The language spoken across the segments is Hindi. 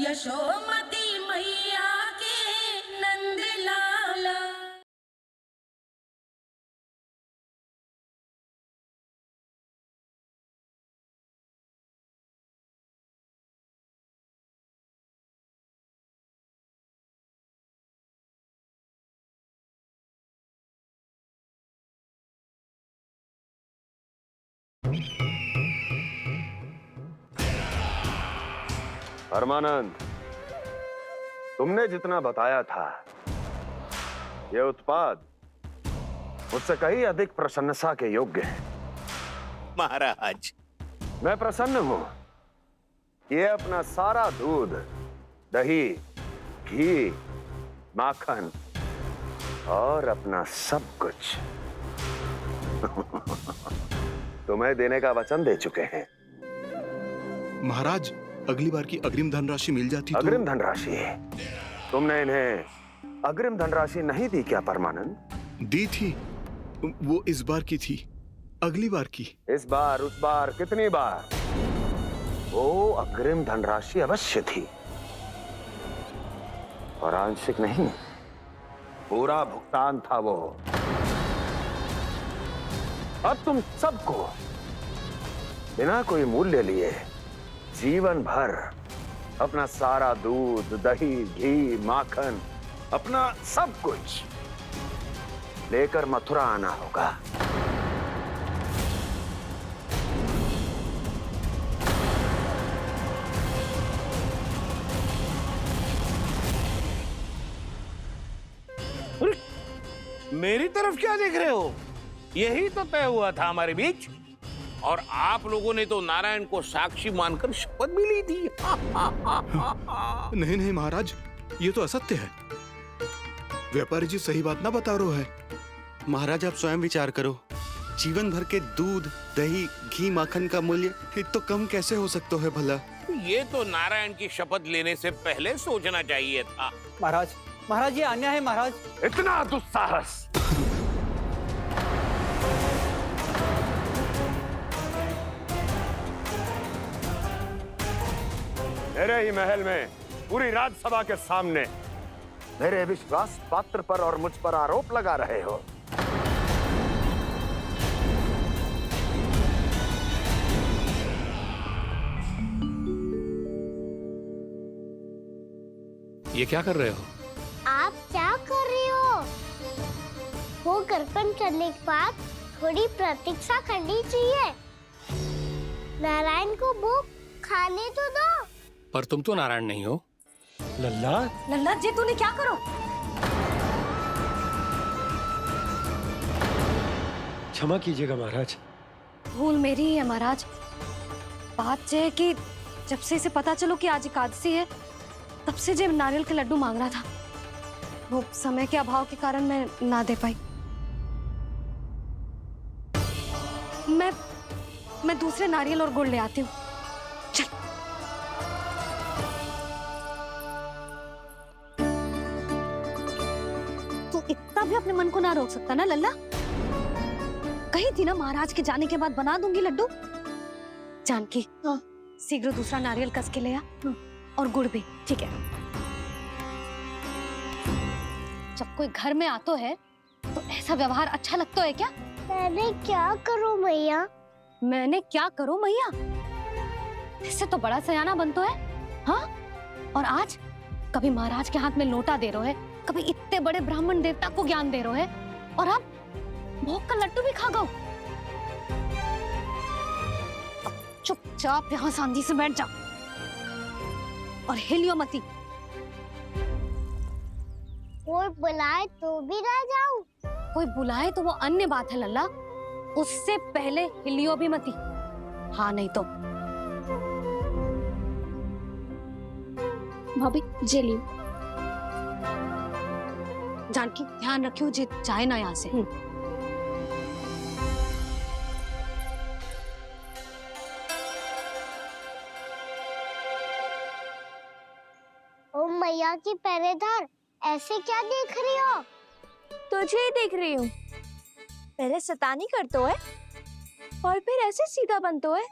यशोमती मैया के नंद लाला। परमानंद, तुमने जितना बताया था यह उत्पाद मुझसे कहीं अधिक प्रशंसा के योग्य है। महाराज, मैं प्रसन्न हूं। ये अपना सारा दूध, दही, घी, माखन और अपना सब कुछ तुम्हें देने का वचन दे चुके हैं। महाराज, अगली बार की अग्रिम धनराशि मिल जाती तो। अग्रिम धनराशि? तुमने इन्हें अग्रिम धनराशि नहीं दी क्या परमानंद? दी थी, वो इस बार की थी, अगली बार की। इस बार, उस बार, कितनी बार? वो अग्रिम धनराशि अवश्य थी और आंशिक नहीं, पूरा भुगतान था वो। अब तुम सबको बिना कोई मूल्य लिए जीवन भर अपना सारा दूध, दही, घी, माखन, अपना सब कुछ लेकर मथुरा आना होगा। मेरी तरफ क्या देख रहे हो? यही तो तय हुआ था हमारे बीच, और आप लोगों ने तो नारायण को साक्षी मानकर शपथ भी ली थी। नहीं नहीं महाराज, ये तो असत्य है। व्यापारी जी सही बात ना बता रहे है। महाराज, आप स्वयं विचार करो। जीवन भर के दूध, दही, घी, माखन का मूल्य इतना कम कैसे हो सकता है भला? ये तो नारायण की शपथ लेने से पहले सोचना चाहिए था। महाराज, महाराज ये अन्याय है महाराज। इतना दुस्साहस! मेरे ही महल में पूरी राज्यसभा के सामने मेरे विश्वास पात्र पर और मुझ पर आरोप लगा रहे हो। ये क्या कर रहे हो? आप क्या कर रहे हो? वो कर्पण करने के बाद थोड़ी प्रतीक्षा करनी चाहिए। नारायण को वो खाने तो दो। पर तुम तो नारायण नहीं हो। लल्ला, लल्ला जी, तूने क्या करो? क्षमा कीजिएगा महाराज। भूल मेरी ही है महाराज। बात यह है कि जब से इसे पता चलो कि आज एकादशी है, तब से जो नारियल के लड्डू मांग रहा था, वो समय के अभाव के कारण मैं ना दे पाई। मैं दूसरे नारियल और गुड़ ले आती हूँ। चल। तू इतना भी अपने मन को ना रोक सकता ना लल्ला? कही थी ना महाराज के जाने के बाद बना दूंगी लड्डू। जानकी, शीघ्र दूसरा नारियल कस के ले आ, और गुड़ भी। ठीक है। जब कोई घर में आतो है तो ऐसा व्यवहार अच्छा लगता है क्या? मैंने क्या करूं मैया? मैंने क्या करूं मैया? इससे तो बड़ा सयाना बनतो है। हाँ? और आज कभी महाराज के हाथ में लोटा दे रहे है, कभी इतने बड़े ब्राह्मण देवता को ज्ञान दे रहे है, और अब भोग का लड्डू भी खा गो। चुपचाप यहाँ शांति से बैठ जा और हिलियो मती। कोई बुलाए तो भी ना जाऊं? कोई बुलाए तो वो अन्य बात है लल्ला, उससे पहले हिलियो भी मती। हाँ नहीं तो। भाभी जे लियो। जानकी, ध्यान रखियो जे जाए ना यहाँ से। ओ मैया की पहरेदार, ऐसे क्या देख रही हो? तुझे ही देख रही हूँ। पहले शैतानी करतो है और फिर ऐसे सीधा बनतो है,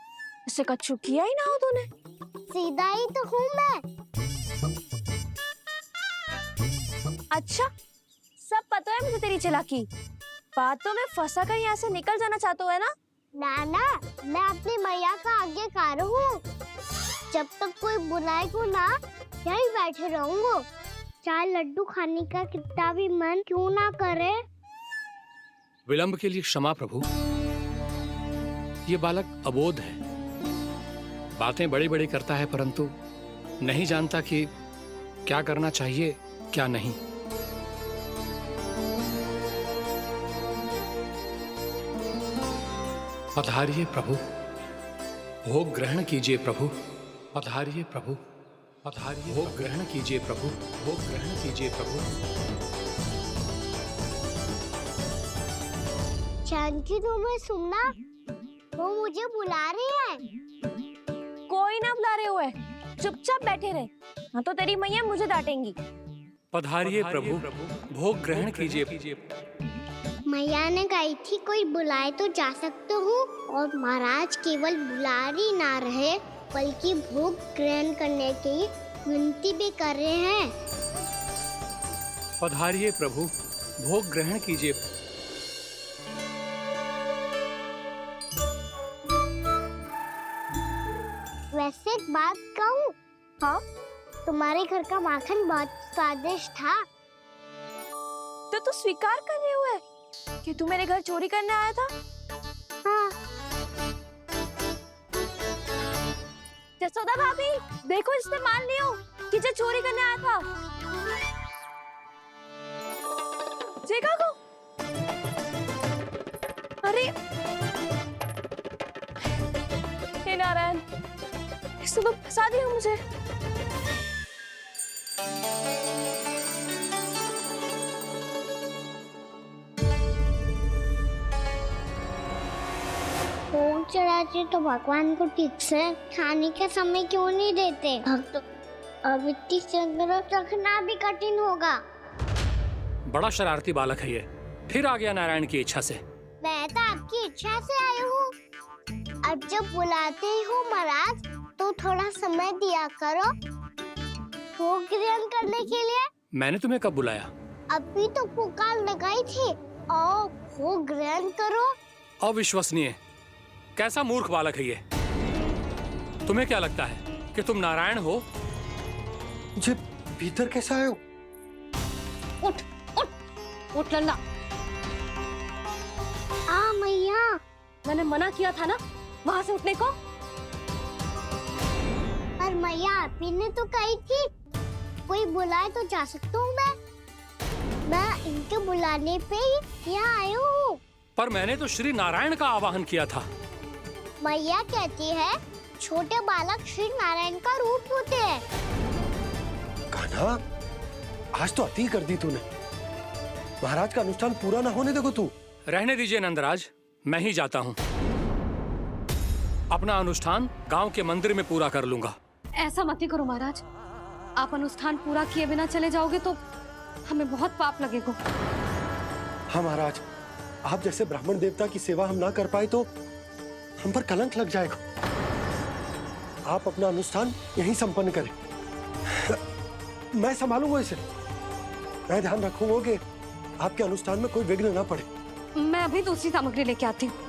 ऐसे कछु किया ही ना हो तूने। सीधा ही तो हूँ मैं। अच्छा, सब पता है मुझे तेरी चालाकी। बातों में फंसा कर यहाँ से निकल जाना चाहते हो है ना? नाना, मैं अपनी मैया का आज्ञाकार हूँ। जब तक कोई बुलाएगा ना, यही बैठे रहूंगा। चाहे लड्डू खाने का कितना भी मन क्यों ना करे। विलंब के लिए क्षमा प्रभु। ये बालक अबोध है, बातें बड़ी बड़ी करता है परंतु नहीं जानता कि क्या करना चाहिए क्या नहीं। पधारिए प्रभु, भोग ग्रहण कीजिए प्रभु। पधारिए प्रभु, पधारिए, भोग ग्रहण कीजिए प्रभु, भोग ग्रहण कीजिए प्रभु। जानकी, तुम्हें सुनना, वो मुझे बुला रही है। कोई ना बुला रहे हुए, चुपचाप बैठे रहे, हाँ तो तेरी मैया मुझे डांटेंगी। पधारिए प्रभु, भोग ग्रहण कीजिए। मैया ने कही थी कोई बुलाए तो जा सकते हूँ, और महाराज केवल बुलारी ना रहे बल्कि भोग ग्रहण करने की विनती भी कर रहे हैं। पधारिए प्रभु, भोग ग्रहण कीजिए। वैसे एक बात कहूँ? हाँ? तुम्हारे घर का माखन बहुत स्वादिष्ट था। तो तू स्वीकार कर रहे हुए कि तू मेरे घर चोरी करने आया था? हाँ। जसोदा भाभी, देखो इसने मान लियो कि जो चोरी करने आया था। देखा को? अरे हे नारायण, इसने तो फंसा दिया मुझे। भोग चढ़ाते तो भगवान को ठीक से खाने के समय क्यों नहीं देते? भक्त अब इतनी संग्रह रखना भी कठिन होगा। बड़ा शरारती बालक है ये, फिर आ गया नारायण की इच्छा से। मैं तो आपकी इच्छा से आई हूँ। अब जब बुलाते हो महाराज तो थोड़ा समय दिया करो भोग ग्रहण करने के लिए। मैंने तुम्हें कब बुलाया? अभी तो पुकार लगाई थी, आओ भोग ग्रहण करो। अविश्वसनीय, कैसा मूर्ख बालक है ये। तुम्हें क्या लगता है कि तुम नारायण हो? मुझे भीतर कैसे आए हो? उठ उठ उठ लल्ला। मैया, मैंने मना किया था ना वहां से उठने को। पर मैया आपी ने तो कही थी कोई बुलाए तो जा सकता हूँ। मैं इनके बुलाने पे ही यहाँ आई हूँ। पर मैंने तो श्री नारायण का आवाहन किया था। मैया कहती है छोटे बालक श्री नारायण का रूप होते हैं। कान्हा, आज तो अति कर दी तूने। महाराज का अनुष्ठान पूरा ना होने देखो तू। रहने दीजिए नंदराज, मैं ही जाता हूँ। अपना अनुष्ठान गांव के मंदिर में पूरा कर लूंगा। ऐसा मत ही करो महाराज, आप अनुष्ठान पूरा किए बिना चले जाओगे तो हमें बहुत पाप लगेगा। हाँ महाराज, आप जैसे ब्राह्मण देवता की सेवा हम ना कर पाए तो हम पर कलंक लग जाएगा। आप अपना अनुष्ठान यहीं संपन्न करें, मैं संभालूंगा इसे। मैं ध्यान रखूंगा कि आपके अनुष्ठान में कोई विघ्न ना पड़े। मैं अभी दूसरी सामग्री लेके आती हूँ।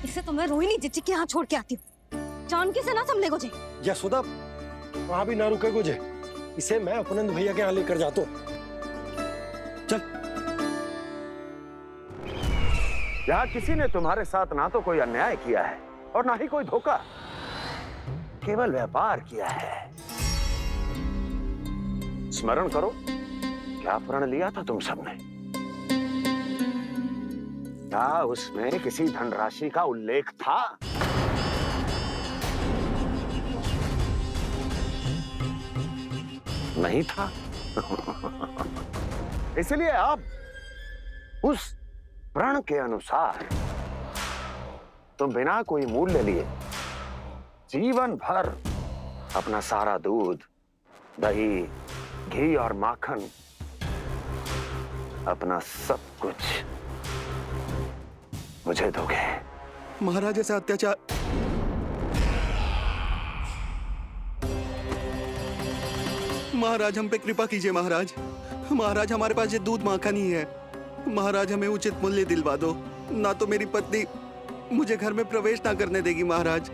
इसे तो मैं रोहिणी जीजी के यहाँ छोड़ के आती हूँ। जानकी से ना संभले गुजे। यशोदा, वहां भी ना रुके गुजे। इसे मैं अपनंद भैया के यहाँ लेकर जाता हूँ। चल। यहाँ किसी ने तुम्हारे साथ ना तो कोई अन्याय किया है और ना ही कोई धोखा, केवल व्यापार किया है। स्मरण करो, क्या प्रण लिया था तुम सबने? क्या उसमें किसी धनराशि का उल्लेख था? नहीं था। इसलिए अब उस प्रण के अनुसार तुम बिना कोई मूल्य लिए जीवन भर अपना सारा दूध, दही, घी और माखन, अपना सब कुछ मुझे दोगे? महाराज ऐसा अत्याचार। महाराज हम पे कृपा कीजिए महाराज। महाराज हमारे पास ये दूध माखन ही है। महाराज हमें उचित मूल्य दिलवा दो, ना तो मेरी पत्नी मुझे घर में प्रवेश ना करने देगी महाराज।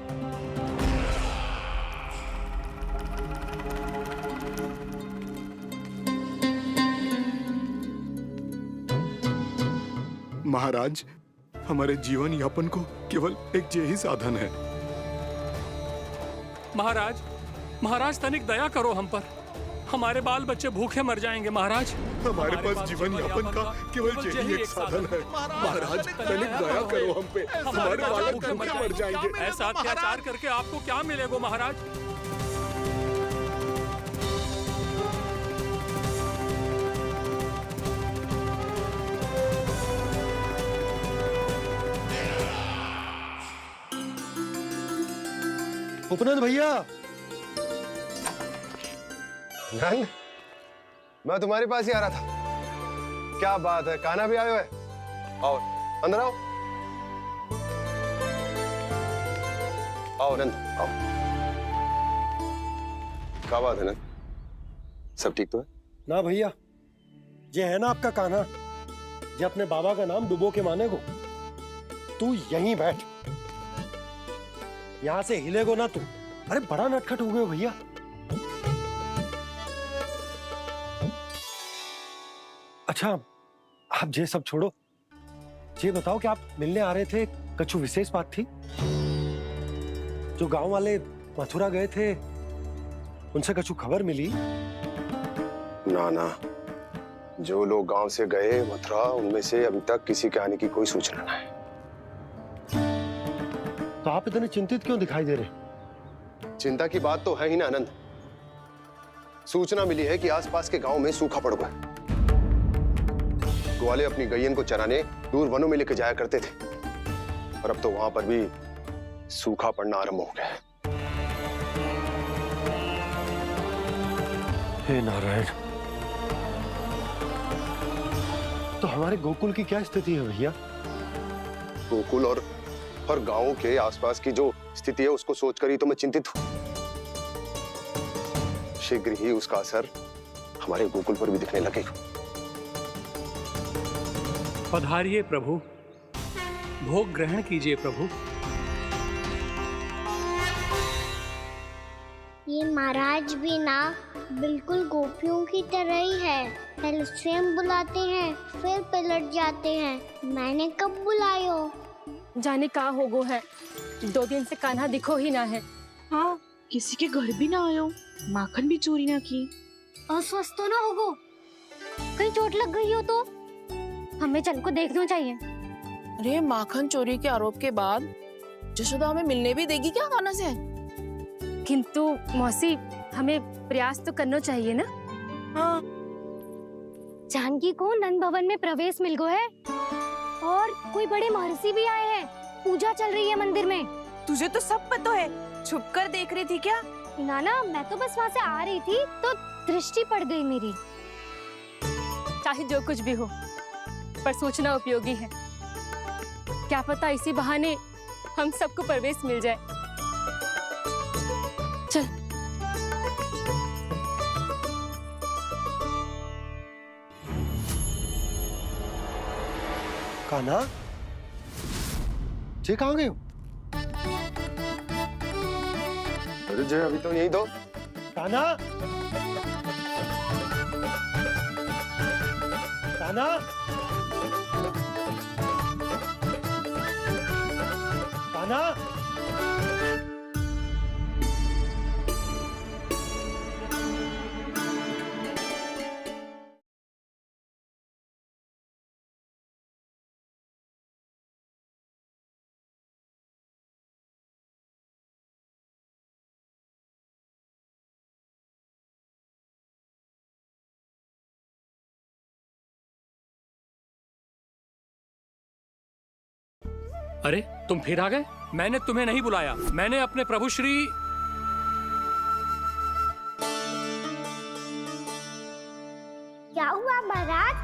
महाराज हमारे जीवन यापन को केवल एक यही साधन है। महाराज, महाराज तनिक दया करो हम पर। हमारे बाल बच्चे भूखे मर जाएंगे महाराज। हमारे पास जीवन यापन का केवल यही एक साधन है। महाराज तनिक दया करो हम पे, हमारे बालक भूखे मर जाएंगे। ऐसा अत्याचार करके आपको क्या मिलेगा महाराज? उपनंद भैया, नंद, मैं तुम्हारे पास ही आ रहा था। क्या बात है, कान्हा भी आयो है? आओ अंदर आओ। आओ नंद आओ। क्या बात है नंद, सब ठीक तो है? ना भैया, ये है ना आपका कान्हा, ये अपने बाबा का नाम डुबो के माने को। तू यहीं बैठ, यहां से हिलेगो ना तू। अरे बड़ा नटखट हो गए हो भैया। अच्छा आप ये सब छोड़ो, ये बताओ कि आप मिलने आ रहे थे, कछु विशेष बात थी? जो गांव वाले मथुरा गए थे उनसे कछु खबर मिली? ना ना, जो लोग गांव से गए मथुरा, उनमें से अभी तक किसी के आने की कोई सूचना नहीं है। तो आप इतने चिंतित क्यों दिखाई दे रहे? चिंता की बात तो है ही ना आनंद। सूचना मिली है कि आसपास के गांव में सूखा पड़ गया। ग्वाले अपनी गैयन को चराने दूर वनों में लेकर जाया करते थे, और अब तो वहां पर भी सूखा पड़ना आरंभ हो गया है। हे नारायण, तो हमारे गोकुल की क्या स्थिति है भैया? गोकुल और गांवों के आसपास की जो स्थिति है उसको सोचकर ही तो मैं चिंतित हूं। शीघ्र ही उसका असर हमारे गोकुल पर भी दिखने लगेगा। पधारिए प्रभु, भोग ग्रहण कीजिए प्रभु। ये महाराज भी ना बिल्कुल गोपियों की तरह ही है। पहले स्वयं बुलाते हैं, फिर पलट जाते हैं। मैंने कब बुलायो? जाने का होगो है, 2 दिन से कान्हा दिखो ही ना है। हाँ, किसी के घर भी ना आयो, माखन भी चोरी ना की। अस्वस्थ तो ना होगो? कहीं चोट लग गई हो तो हमें चल को देखना चाहिए। अरे माखन चोरी के आरोप के बाद जशोदा हमें मिलने भी देगी क्या कान्हा से? किंतु मौसी, हमें प्रयास तो करना चाहिए ना। हाँ, जानकी को नंद भवन में प्रवेश मिल गो है, और कोई बड़े महर्षि भी आए हैं। पूजा चल रही है मंदिर में। तुझे तो सब पता है, छुप कर देख रही थी क्या? ना, मैं तो बस वहाँ से आ रही थी तो दृष्टि पड़ गई मेरी। चाहे जो कुछ भी हो, पर सूचना उपयोगी है। क्या पता इसी बहाने हम सबको प्रवेश मिल जाए। चल। कान्हा, ये कहाँ गए हो? अरे जय, अभी तो यही दो। कान्हा, कान्हा, कान्हा। अरे तुम फिर आ गए? मैंने तुम्हें नहीं बुलाया, मैंने अपने प्रभु श्री। क्या हुआ महाराज?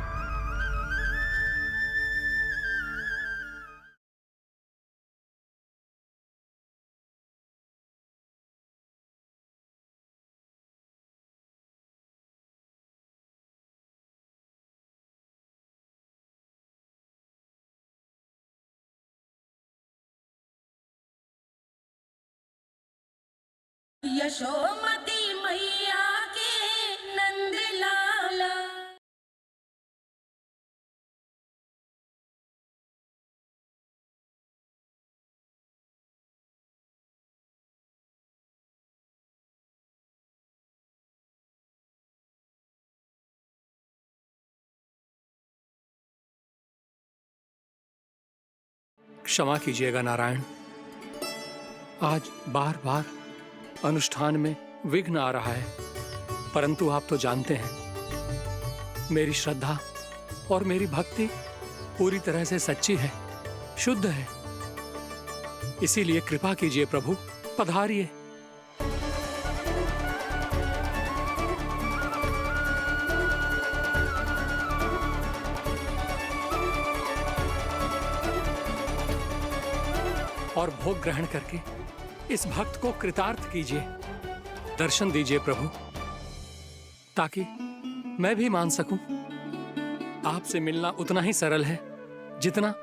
यशोमती मैया के नंद लाला। क्षमा कीजिएगा नारायण, आज बार बार अनुष्ठान में विघ्न आ रहा है, परंतु आप तो जानते हैं मेरी श्रद्धा और मेरी भक्ति पूरी तरह से सच्ची है, शुद्ध है। इसीलिए कृपा कीजिए प्रभु, पधारिए। और भोग ग्रहण करके इस भक्त को कृतार्थ कीजिए। दर्शन दीजिए प्रभु, ताकि मैं भी मान सकूं। आपसे मिलना उतना ही सरल है जितना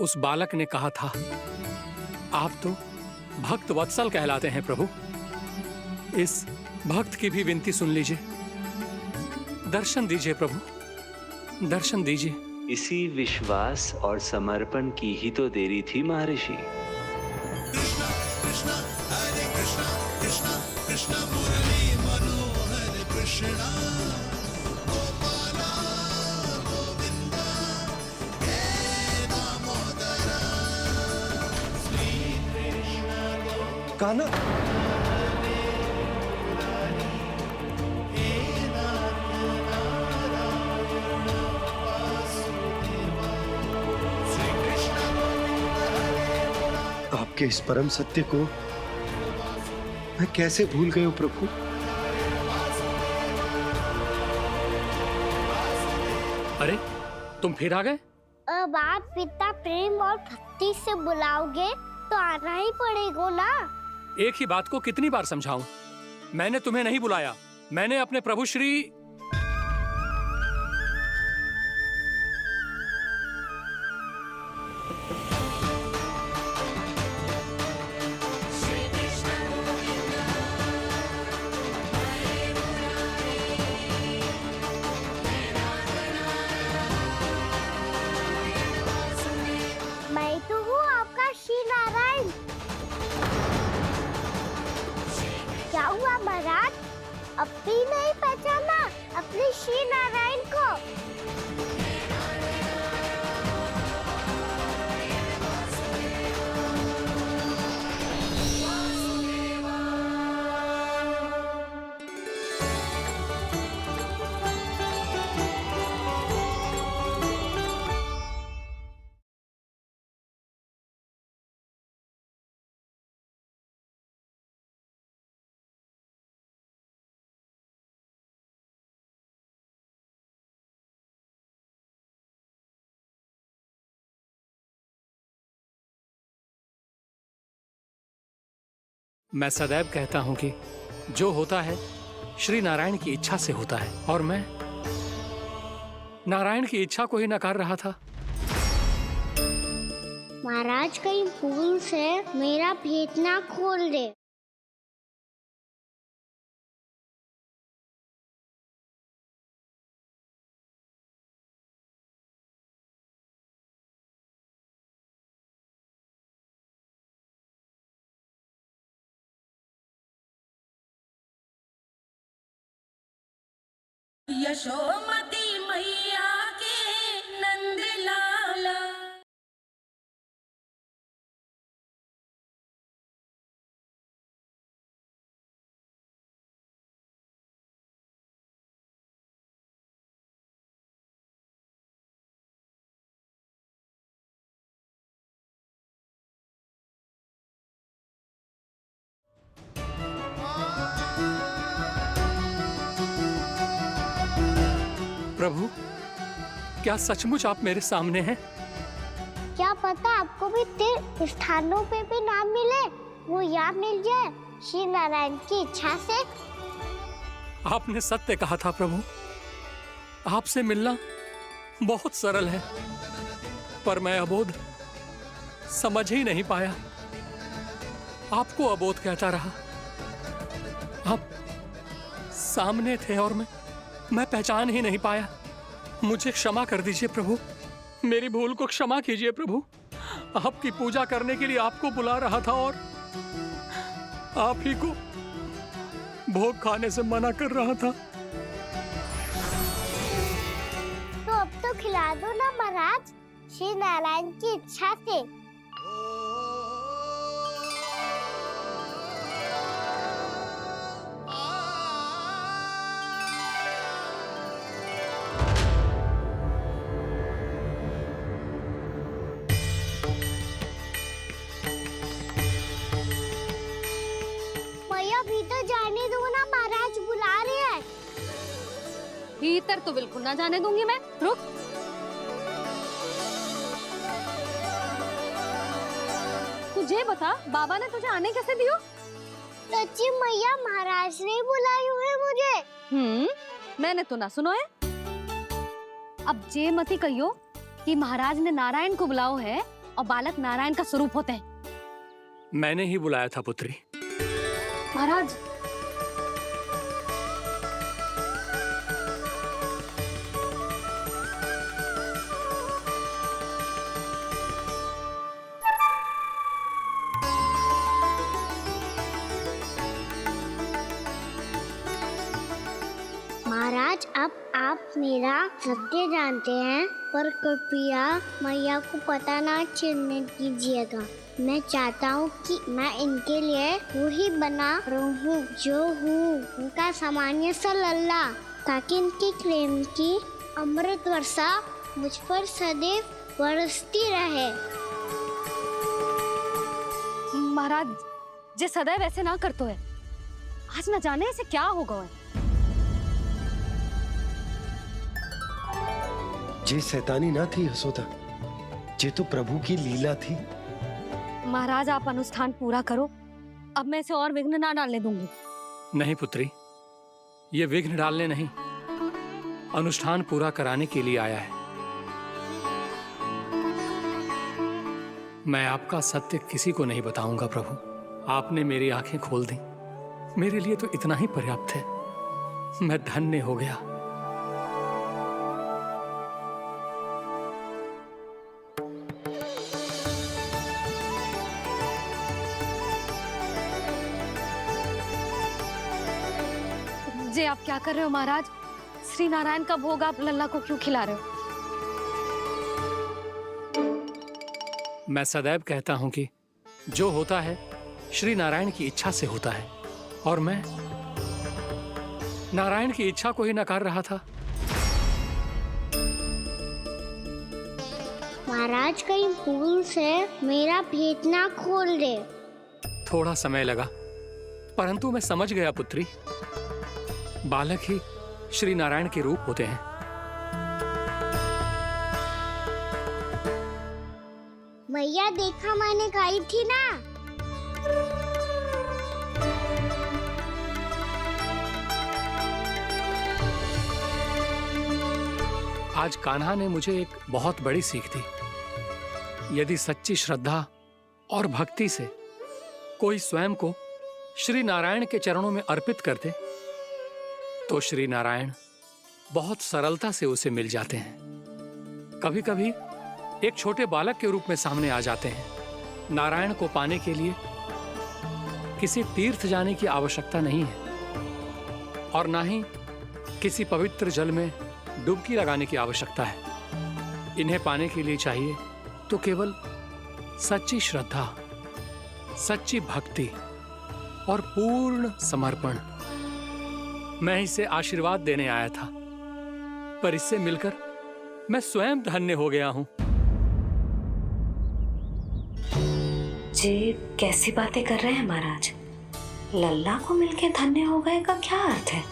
उस बालक ने कहा था। आप तो भक्त वत्सल कहलाते हैं प्रभु। इस भक्त की भी विनती सुन लीजिए। दर्शन दीजिए प्रभु, दर्शन दीजिए। इसी विश्वास और समर्पण की ही तो देरी थी महर्षि। कान्हा, आपके इस परम सत्य को मैं कैसे भूल गया हूं प्रभु। अरे तुम फिर आ गए? अब आप पिता प्रेम और भक्ति से बुलाओगे तो आना ही पड़ेगा ना। एक ही बात को कितनी बार समझाऊं? मैंने तुम्हें नहीं बुलाया, मैंने अपने प्रभु श्री मैं तो हूँ आपका श्री नारायण। क्या हुआ महाराज, अब भी नहीं पहचाना अपने श्री नारायण को? मैं सदैव कहता हूं कि जो होता है श्री नारायण की इच्छा से होता है, और मैं नारायण की इच्छा को ही नकार रहा था। महाराज कहीं भूल से मेरा भेद ना खोल दे। यशोमती मैया के नंद लाला। प्रभु, क्या सचमुच आप मेरे सामने हैं? क्या पता आपको भी तीर्थ स्थानों पे भी नाम मिले, वो याद मिल जाए श्री नारायण की इच्छा से। आपने सत्य कहा था प्रभु, आपसे मिलना बहुत सरल है, पर मैं अबोध समझ ही नहीं पाया। आपको अबोध कहता रहा। आप सामने थे और मैं पहचान ही नहीं पाया। मुझे क्षमा कर दीजिए प्रभु, मेरी भूल को क्षमा कीजिए प्रभु। आपकी पूजा करने के लिए आपको बुला रहा था और आप ही को भोग खाने से मना कर रहा था। तो अब तो खिला दो ना महाराज, श्री नारायण की इच्छा से। मैया भीतर जाने दो ना, महाराज बुला रहे हैं। भीतर तो बिल्कुल ना जाने दूंगी मैं। रुक। तुझे बता, बाबा ने तुझे आने कैसे दियो? सच्ची मैया, महाराज ने बुलाई हुई मुझे। मैंने तो ना सुनो है। अब जे मती कहियो कि महाराज ने नारायण को बुलाओ है और बालक नारायण का स्वरूप होते हैं। मैंने ही बुलाया था पुत्री। महाराज, महाराज अब आप मेरा सत्य जानते हैं, पर कृपया मैया को पता ना चलने दीजिएगा। मैं चाहता हूँ कि मैं इनके लिए वही बना रहूँ जो हूँ, उनका सामान्य सा लल्ला, ताकि इनके प्रेम की अमृत वर्षा मुझ पर सदैव बरसती रहे। महाराज जे सदैव ऐसे ना करतो है, आज न जाने इसे क्या होगा है। जे शैतानी ना थी यशोदा, जे तो प्रभु की लीला थी। महाराज आप अनुष्ठान पूरा करो, अब मैं इसे और विघ्न ना डालने दूंगी। नहीं पुत्री, ये विघ्न डालने नहीं, अनुष्ठान पूरा कराने के लिए आया है। मैं आपका सत्य किसी को नहीं बताऊंगा प्रभु। आपने मेरी आंखें खोल दी, मेरे लिए तो इतना ही पर्याप्त है। मैं धन्य हो गया। जे आप क्या कर रहे हो महाराज? श्री नारायण का भोग आप लल्ला को क्यों खिला रहे हो? मैं सदैव कहता हूं कि जो होता है श्री नारायण की इच्छा से होता है, और मैं नारायण की इच्छा को ही नकार रहा था। महाराज कहीं भूल से मेरा भेद ना खोल दे। थोड़ा समय लगा, परंतु मैं समझ गया पुत्री। बालक ही श्री नारायण के रूप होते हैं। मैया देखा, मैंने गाई थी ना। आज कान्हा ने मुझे एक बहुत बड़ी सीख दी। यदि सच्ची श्रद्धा और भक्ति से कोई स्वयं को श्री नारायण के चरणों में अर्पित कर दे, तो श्री नारायण बहुत सरलता से उसे मिल जाते हैं। कभी कभी एक छोटे बालक के रूप में सामने आ जाते हैं। नारायण को पाने के लिए किसी तीर्थ जाने की आवश्यकता नहीं है, और ना ही किसी पवित्र जल में डुबकी लगाने की आवश्यकता है। इन्हें पाने के लिए चाहिए तो केवल सच्ची श्रद्धा, सच्ची भक्ति और पूर्ण समर्पण। मैं इसे आशीर्वाद देने आया था, पर इससे मिलकर मैं स्वयं धन्य हो गया हूं। जी कैसी बातें कर रहे हैं महाराज? लल्ला को मिलके धन्य हो गए का क्या अर्थ है?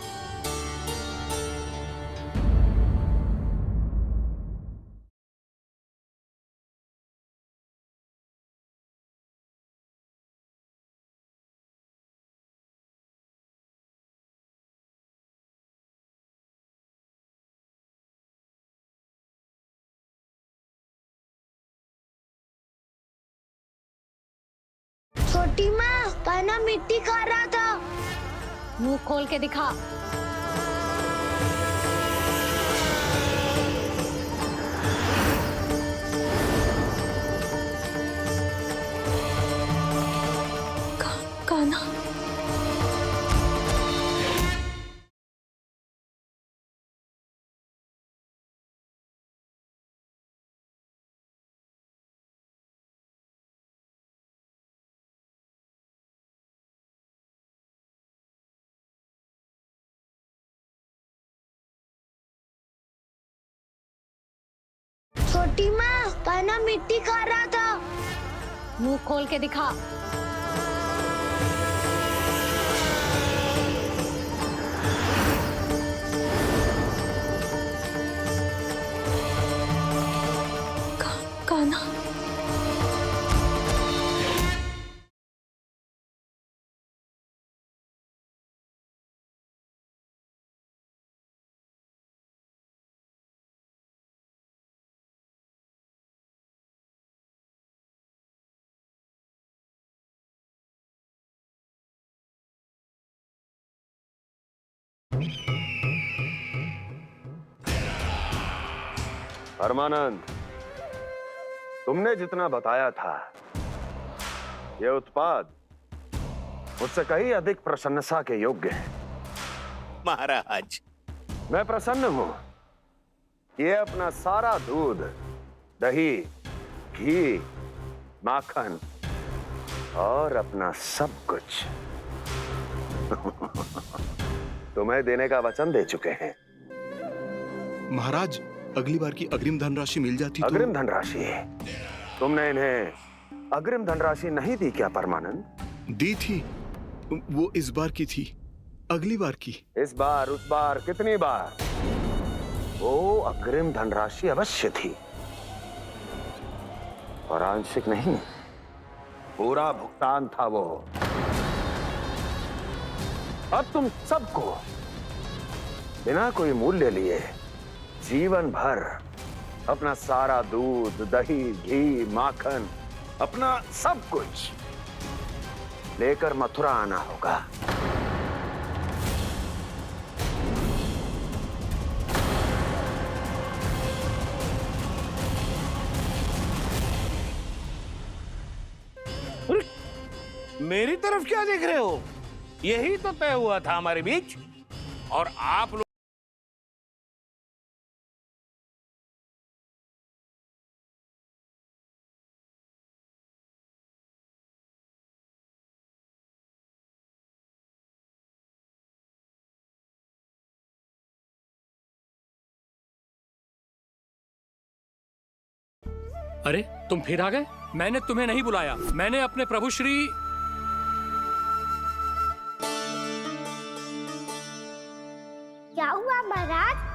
छोटी माँ, कान्हा मिट्टी खा रहा था। मुंह खोल के दिखा। कान्हा, छोटी माँ, कान्हा मिट्टी खा रहा था। मुंह खोल के दिखा। कान्हा, परमानंद, तुमने जितना बताया था, यह उत्पाद मुझसे कहीं अधिक प्रशंसा के योग्य है। महाराज, मैं प्रसन्न हूं। ये अपना सारा दूध, दही, घी, माखन और अपना सब कुछ तुम्हें देने का वचन दे चुके हैं। महाराज, अगली बार की अग्रिम धनराशि मिल जाती तो। अग्रिम धनराशि? तुमने इन्हें अग्रिम धनराशि नहीं दी क्या परमानंद? दी थी, वो इस बार की थी, अगली बार की। इस बार, उस बार, कितनी बार? वो अग्रिम धनराशि अवश्य थी, और आंशिक नहीं, पूरा भुगतान था वो। अब तुम सबको बिना कोई मूल्य लिए जीवन भर अपना सारा दूध, दही, घी, माखन, अपना सब कुछ लेकर मथुरा आना होगा। मेरी तरफ क्या देख रहे हो? यही तो तय हुआ था हमारे बीच, और आप लोग अरे तुम फिर आ गए? मैंने तुम्हें नहीं बुलाया, मैंने अपने प्रभु श्री। क्या हुआ महाराज?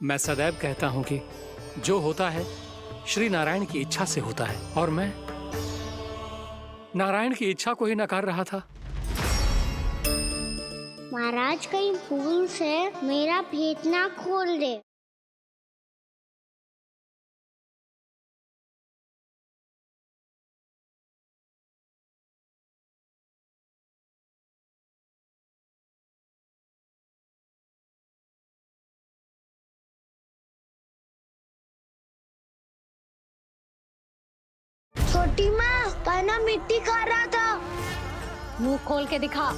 मैं सदैव कहता हूं कि जो होता है श्री नारायण की इच्छा से होता है, और मैं नारायण की इच्छा को ही नकार रहा था। महाराज कहीं भूल से मेरा भेद ना खोल दे। छोटी माँ, कान्हा मिट्टी खा रहा था। मुंह खोल के दिखा।